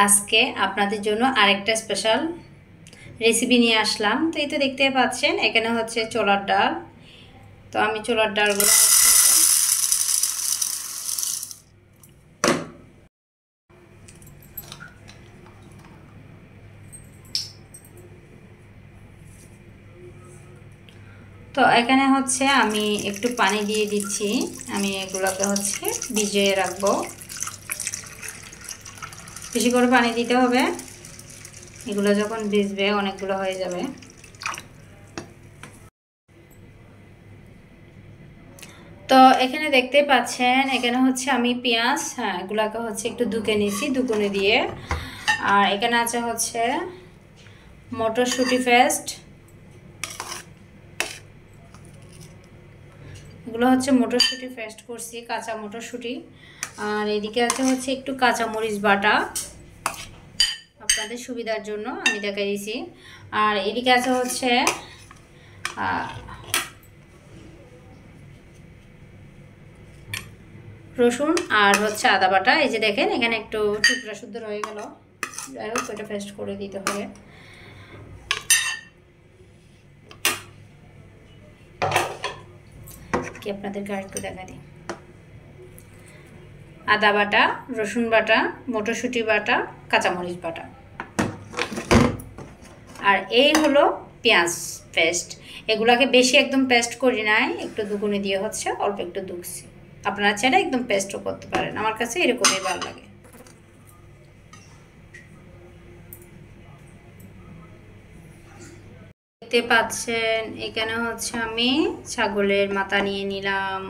আজকে আপনাদের জন্য আরেকটা স্পেশাল রেসিপি নিয়ে আসলাম। তো এই তো দেখতে পাচ্ছেন এখানে হচ্ছে ছোলার ডাল। তো আমি ছোলার ডালগুলো তো এখানে হচ্ছে আমি একটু পানি দিয়ে দিচ্ছি। আমি এগুলোকে হচ্ছে ভিজিয়ে রাখবো। বেশি করে পানি দিতে হবে, এগুলো যখন ভিজবে অনেকগুলো হয়ে যাবে। তো এখানে দেখতে পাচ্ছেন এখানে হচ্ছে আমি পেঁয়াজ এগুলাকে হচ্ছে একটু ধুকে নিয়েছি ধুকুনি দিয়ে। আর এখানে আছে হচ্ছে মটরশুঁটি পেস্ট, এগুলো হচ্ছে মটরশুঁটি পেস্ট করছি, কাঁচা মটরশুঁটি। আর এদিকে আছে হচ্ছে একটু কাঁচামরিচ বাটা, আপনাদের সুবিধার জন্য আমি দেখাই দিয়েছি। আর এদিকে আছে হচ্ছে রসুন আর হচ্ছে আদা বাটা। এই যে দেখেন এখানে একটু টুকরা শুদ্ধ রয়ে গেল, যাই হোক এটা পেস্ট করে দিতে হবে। কি আপনাদেরকে আরেকটু দেখা দিই, আদা বাটা, রসুন বাটা, মটরশুঁটি বাটা, কাঁচামরিচ বাটা, আর এই হলো পেঁয়াজ পেস্ট। এগুলাকে বেশি একদম পেস্ট করি নাই, একটু দুগুনি দিয়ে হচ্ছে অল্প একটু দুখছি। আপনারা চাইলে একদম পেস্টও করতে পারেন, আমার কাছে এরকমই ভালো লাগে। দেখতে পাচ্ছেন এখানে হচ্ছে আমি ছাগলের মাথা নিয়ে নিলাম।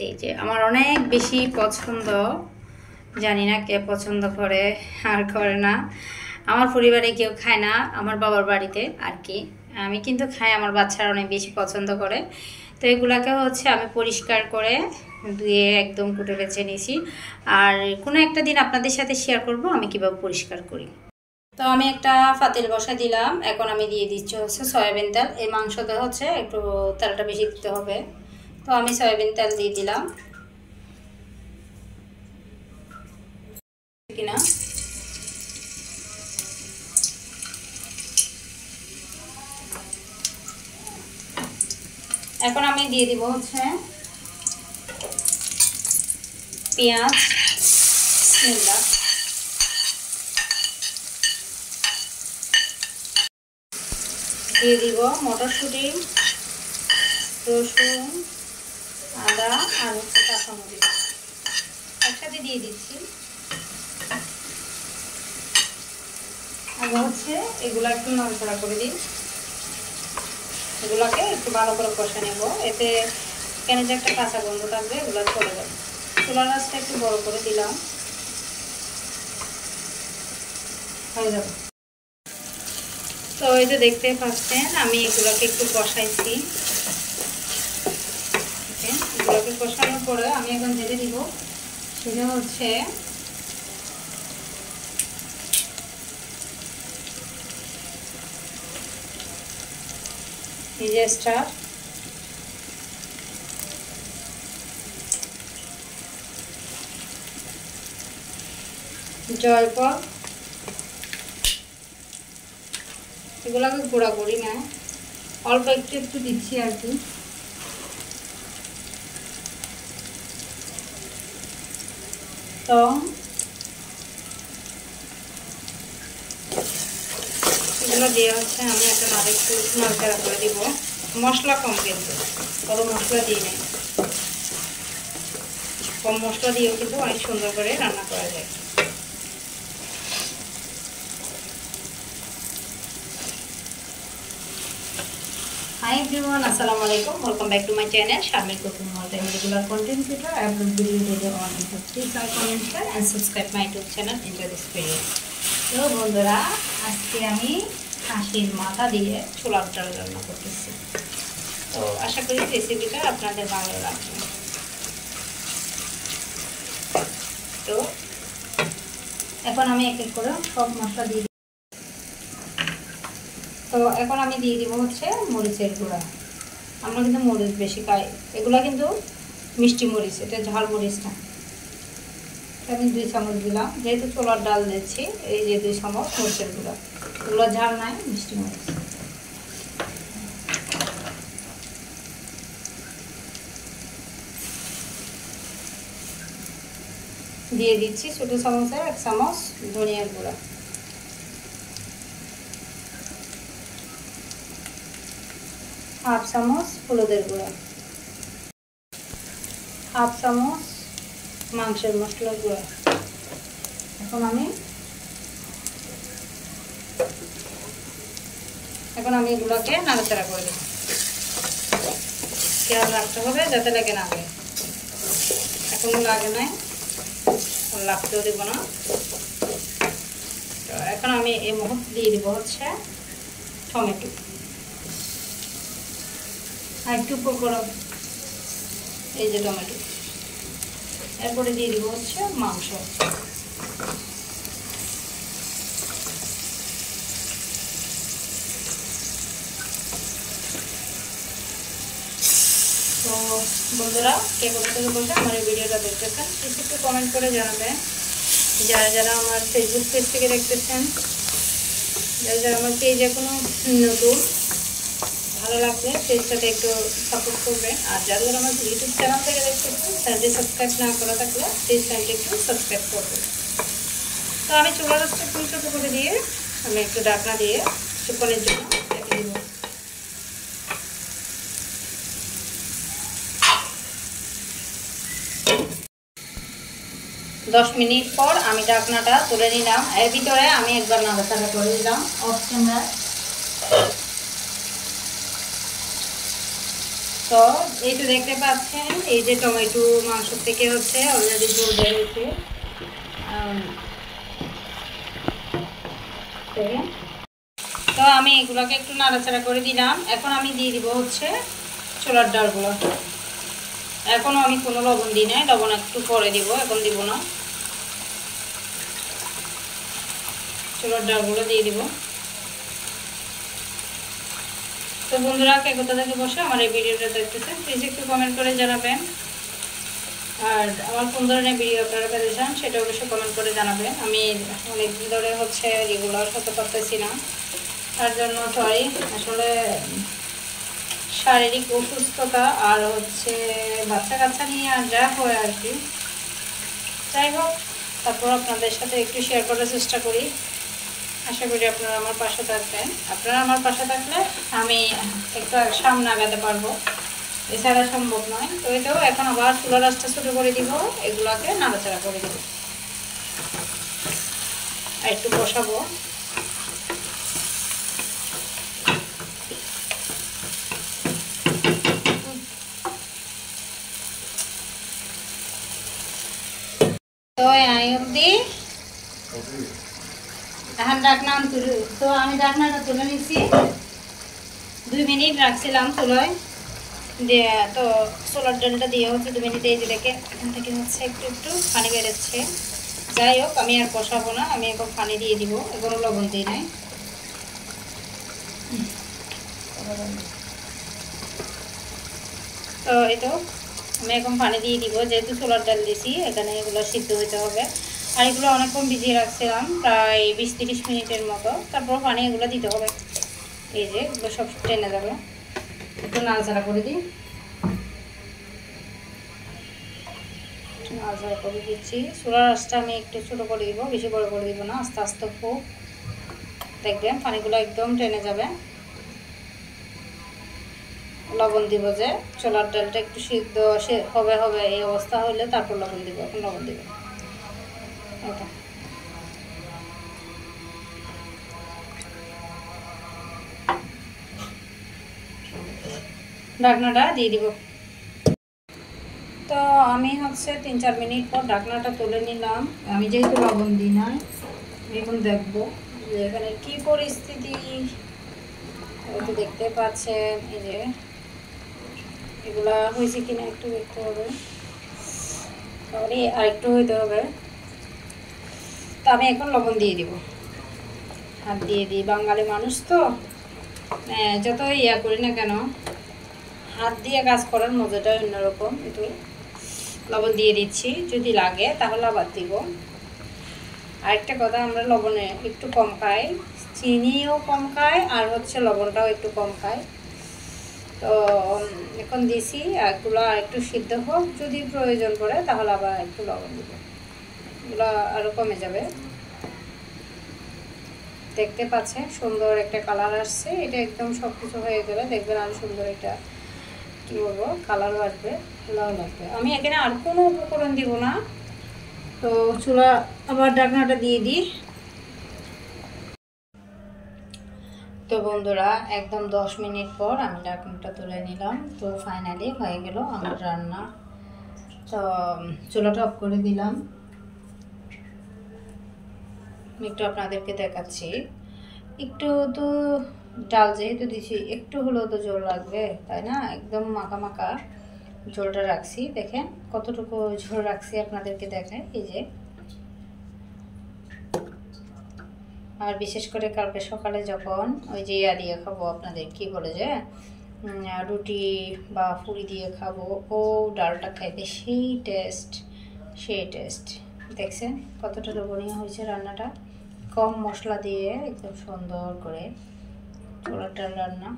এই যে আমার অনেক বেশি পছন্দ, জানি না কে পছন্দ করে আর করে না। আমার পরিবারে কেউ খায় না, আমার বাবার বাড়িতে আর কি। আমি কিন্তু খাই, আমার বাচ্চারা অনেক বেশি পছন্দ করে। তো এগুলাকে হচ্ছে আমি পরিষ্কার করে ধুয়ে একদম কুটে বেছে নিয়েছি। আর কোনো একটা দিন আপনাদের সাথে শেয়ার করব আমি কীভাবে পরিষ্কার করি। তো আমি একটা পাতিল বসা দিলাম, এখন আমি দিয়ে দিচ্ছি হচ্ছে সয়াবিন তেল। এই মাংসতে হচ্ছে একটু তেলটা বেশি দিতে হবে, তো আমি সয়াবিন তেল দিয়ে দিলাম কিনা। এখন আমি দিয়ে দিব হচ্ছে পেঁয়াজ, বিসমিল্লাহ, দিয়ে দিব মটরশুঁটি, রসুন, আদা আর হচ্ছে কাঁচামরিচ একসাথে দিয়ে দিচ্ছি। আবার হচ্ছে এগুলো একটু নাড়াচাড়া করে দিই, এগুলোকে একটু ভালো করে কষে নেব। এতে কেন যে একটা কাঁচা গন্ধ থাকবে এগুলো চলে যাবে। চুলার আঁচটা একটু বড় করে দিলাম, হয়ে যাবে। তো এই যে দেখতে পাচ্ছেন আমি এগুলোকে একটু কষাইছি। এগুলোকে কষানোর পরে আমি এখন যেটা দিব সেটা হচ্ছে স্টার, জয়ফল, এগুলোকে গুঁড়া করি না, অল্প একটু একটু দিচ্ছি আর কি। তো এগুলো দিয়ে হচ্ছে আমি এখন আরেকটু নাড়াচাড়া করে দিব। মশলা কম, কিন্তু বড় মশলা দিই নাই, কম মশলা দিয়েও কিন্তু অনেক সুন্দর করে রান্না করা যায়। Hi everyone, Assalamualaikum. Welcome back to my channel, Sharmil Cooking World. I'm a regular content creator. I upload video on YouTube. Please like, comment, share and subscribe my YouTube channel. Enjoy this video. তো বন্ধুরা, আজকে আমি খাসির মাথা দিয়ে ছোলার ডাল রান্না করতেছি। তো আশা করি রেসিপিটা আপনাদের ভালো লাগবে। তো এখন আমি এক এক করে সব মশলা দিয়ে, তো এখন আমি দিয়ে দিব হচ্ছে মরিচের গুঁড়া। আমরা কিন্তু মরিচ বেশি খাই, এগুলা কিন্তু মিষ্টি মরিচ, এটা ঝাল মরিচ না। আমি 2 চামচ দিলাম, যেহেতু ছোলার ডাল দিচ্ছি। এই যে 2 চামচ মরিচের গুঁড়া, এগুলো ঝাল নাই, মিষ্টি মরিচ দিয়ে দিচ্ছি। ছোটো চামচের 1 চামচ ধনিয়ার গুঁড়া, হাফ চামচ হলুদের গুঁড়া, হাফ চামচ মাংসের মশলার গুঁড়া। এখন আমি এগুলোকে নাড়াচাড়া করে দেব। খেয়াল রাখতে হবে যাতে লেগে না যায়। এখনো লাগে নাই, লাগতেও দেবো না। তো এখন আমি এই মুহূর্তে দিয়ে দিব হচ্ছে টমেটো, আর একটু উপর করো, এই যে টমেটো। এরপরে দিয়ে দিব হচ্ছে মাংস। তো বন্ধুরা, কে কোথা থেকে বসে আমার এই ভিডিওটা দেখতেছেন প্লিজ একটু কমেন্ট করে জানাবেন। যারা যারা আমার ফেসবুক পেজ থেকে দেখতেছেন, যারা আমার পেজে কোনো নতুন, ভালো লাগলে পেজটাতে একটু সাপোর্ট করবেন। আর যারা যারা আমার ইউটিউব চ্যানেল থেকে দেখতেছেন, চ্যানেলটি সাবস্ক্রাইব না করা থাকলে প্লিজ চ্যানেলটি একটু সাবস্ক্রাইব করবেন। তো আমি চুলা রাসটা একটু ছোটো করে দিয়ে আমি একটু ঢাকনা দিয়ে শুকনোর জন্য রেখে দিব। দশ মিনিট পর আমি ঢাকনাটা তুলে নিলাম। এর ভিতরে আমি একবার নাড়াচাড়া করে দিলাম অফ ক্যামেরা। তো এই তো দেখতে পাচ্ছেন, এই যে টমেটো মাংস থেকে হচ্ছে অলরেডি জল বের হয়েছে। তো আমি এগুলোকে একটু নাড়াচাড়া করে দিলাম। এখন আমি দিয়ে দিব হচ্ছে ছোলার ডালগুলো। এখনও আমি কোনো লবণ দিই নাই, লবণ একটু পরে দিব, এখন দিব না। ছোলার ডালগুলো দিয়ে দিব। তো বন্ধুরা, কে কোথা থেকে বসে আমার এই ভিডিওটা দেখতেছেন প্লিজ একটু কমেন্ট করে জানাবেন। আর আমার কোন ধরনের ভিডিও আপনারা পেতে চান সেটা অবশ্যই কমেন্ট করে জানাবেন। আমি অনেকদিন ধরে হচ্ছে রেগুলার হতে পারতেছি না, তার জন্য সরি। আসলে শারীরিক অসুস্থতা আর হচ্ছে বাচ্চা কাচ্চা নিয়ে আর যা হয় আর কি। যাই হোক, তারপর আপনাদের সাথে একটু শেয়ার করার চেষ্টা করি। আশা করি আপনারা আমার পাশে থাকবেন। আপনারা আমার পাশে থাকলে আমি একটু সামনে আগাতে পারবো, এছাড়া সম্ভব নয়। তো এটাও এখন আবার চুলা রাসটা ছোটো করে দিব, এগুলাকে নাড়াচাড়া করে দিব আর একটু কষাবো। তো এই অবধি এখন ঢাকনা তুলে, তো আমি ঢাকনাটা তুলে নিচ্ছি। 2 মিনিট রাখছিলাম চুলায় দিয়ে। তো ছোলার ডালটা দিয়ে হচ্ছে 2 মিনিটে এই যে দেখে এখান থেকে হচ্ছে একটু একটু পানি বেরোচ্ছে। যাই হোক, আমি আর কষাবো না, আমি এখন পানি দিয়ে দিব। এগুলো লবণ দিই নাই। তো এই তো আমি এখন পানি দিয়ে দিব, যেহেতু ছোলার ডাল দিয়েছি এখানে এগুলো সিদ্ধ হতে হবে। আর এগুলো অনেকক্ষণ ভিজিয়ে রাখছিলাম, প্রায় 20-30 মিনিটের মতো। তারপর পানি এগুলো দিতে হবে, এই যে এগুলো সব টেনে যাবে। একটু নাড়াচাড়া করে দিই, নাড়াচাড়া করে দিচ্ছি। চুলার আঁচটা আমি একটু ছোটো করে দিব, বেশি বড় করে দিব না, আস্তে আস্তে খুব দেখবেন পানিগুলো একদম টেনে যাবে। লবণ দিব, যে ছোলার ডালটা একটু সিদ্ধ হবে এই অবস্থা হলে তারপর লবণ দিব। এখন লবণ দিব, এটা ঢাকনাটা দিয়ে দিব। তো আমি হচ্ছে 3-4 মিনিট পর ঢাকনাটা তুলে নিলাম। আমি যেহেতু লবণ দিই না, এখন দেখবো যে এখানে কি পরিস্থিতি। তো দেখতে পাচ্ছেন এই যে এগুলা হয়েছে কিনা একটু দেখতে হবে, তাহলে আর একটু হইতে হবে। তো আমি এখন লবণ দিয়ে দিব, হাত দিয়ে দিই। বাঙালি মানুষ তো যত করি না কেন, হাত দিয়ে কাজ করার মজাটা অন্যরকম। একটু লবণ দিয়ে দিচ্ছি, যদি লাগে তাহলে আবার দিব। আরেকটা কথা, আমরা লবণে একটু কম খাই, চিনিও কম খাই, আর হচ্ছে লবণটাও একটু কম খাই। তো এখন দিছি, এগুলো আর একটু সিদ্ধ হোক, যদি প্রয়োজন পড়ে তাহলে আবার একটু লবণ দিব, এগুলো আরও কমে যাবে। দেখতে পাচ্ছেন সুন্দর একটা কালার আসছে। এটা একদম সব কিছু হয়ে গেলে দেখবেন আরও সুন্দর একটা কী বলবো কালারও আসবে, ভালো লাগবে। আমি এখানে আর কোনো উপকরণ দিব না। তো চুলা আবার ঢাকনাটা দিয়ে দিই। তো বন্ধুরা একদম 10 মিনিট পর আমি ঢাকনাটা তুলে নিলাম। তো ফাইনালি হয়ে গেল আমার রান্না। তো চুলাটা অফ করে দিলাম, একটু আপনাদেরকে দেখাচ্ছি। একটু তো ডাল যেহেতু দিছি, একটু হলেও তো ঝোল লাগবে, তাই না? একদম মাখা মাখা ঝোলটা রাখছি, দেখেন কতটুকু ঝোল রাখছি আপনাদেরকে দেখায়, এই যে। আর বিশেষ করে কালকে সকালে যখন ওই যে ইয়া দিয়ে খাবো, আপনাদের কি বলে যে রুটি বা পুরি দিয়ে খাবো, ও ডালটা খাইতে সেই টেস্ট। দেখছেন কতটা লোভনীয় হয়েছে রান্নাটা, কম মশলা দিয়ে একদম সুন্দর করে ছোলার ডাল রান্না।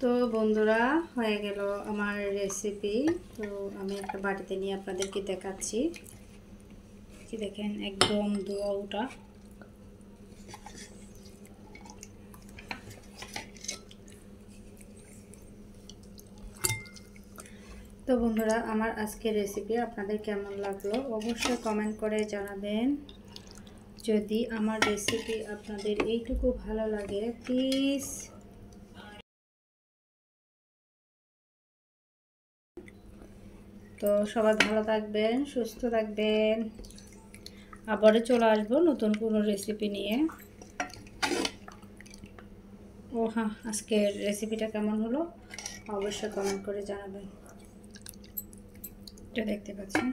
তো বন্ধুরা হয়ে গেল আমার রেসিপি। তো আমি একটা বাটিতে নিয়ে আপনাদেরকে দেখাচ্ছি, কি দেখেন একদম ধোয়া ওঠা। তো বন্ধুরা আমার আজকের রেসিপি আপনাদের কেমন লাগলো অবশ্যই কমেন্ট করে জানাবেন। যদি আমার রেসিপি আপনাদের এইটুকু ভালো লাগে প্লিজ তো সবাই ভালো থাকবেন, সুস্থ থাকবেন। আবারও চলে আসবো নতুন কোনো রেসিপি নিয়ে। ও হ্যাঁ, আজকের রেসিপিটা কেমন হলো অবশ্যই কমেন্ট করে জানাবেন। এটা দেখতে পাচ্ছেন।